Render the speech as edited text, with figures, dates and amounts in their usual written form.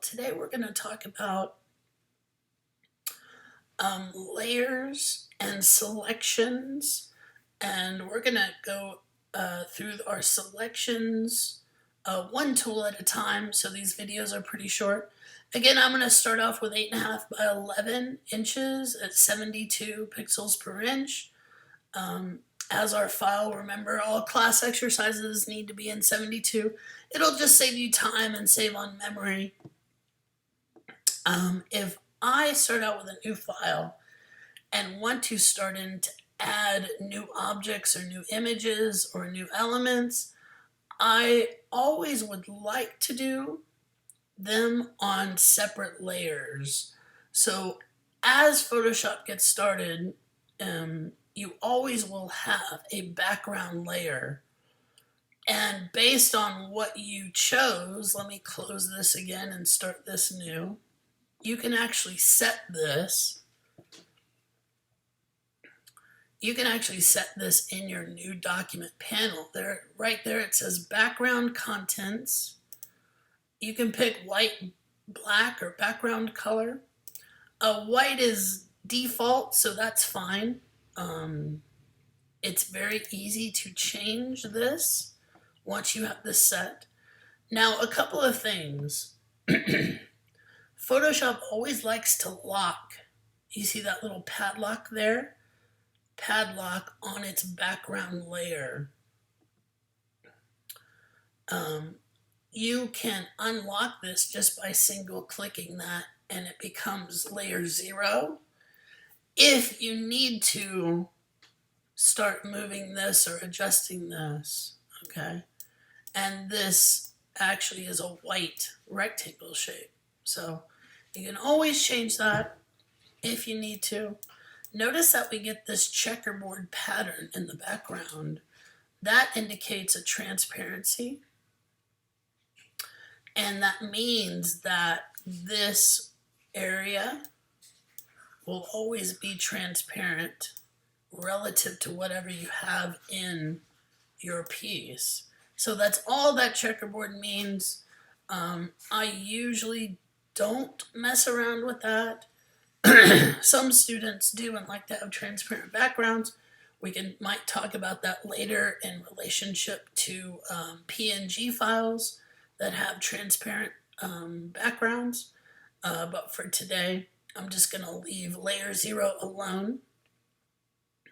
today we're going to talk about layers and selections, and we're going to go through our selections one tool at a time. So these videos are pretty short. Again, I'm going to start off with 8.5 by 11 inches at 72 pixels per inch. As our file, remember all class exercises need to be in 72. It'll just save you time and save on memory. If I start out with a new file and want to start in to add new objects or new images or new elements, I always would like to do them on separate layers. So as Photoshop gets started, you always will have a background layer. And based on what you chose, let me close this again and start this new. You can actually set this. You can actually set this in your new document panel. There, right there, it says background contents. You can pick white, black, or background color. White is default, so that's fine. It's very easy to change this once you have this set. Now, a couple of things. Photoshop always likes to lock. You see that little padlock there? Padlock on its background layer. You can unlock this just by single clicking that and it becomes layer 0. If you need to start moving this or adjusting this, okay? And this actually is a white rectangle shape. So you can always change that if you need to. Notice that we get this checkerboard pattern in the background. That indicates a transparency. And that means that this area will always be transparent relative to whatever you have in your piece. So that's all that checkerboard means. I usually don't mess around with that. Some students do and like to have transparent backgrounds. We might talk about that later in relationship to PNG files that have transparent backgrounds. But for today, I'm just going to leave layer 0 alone.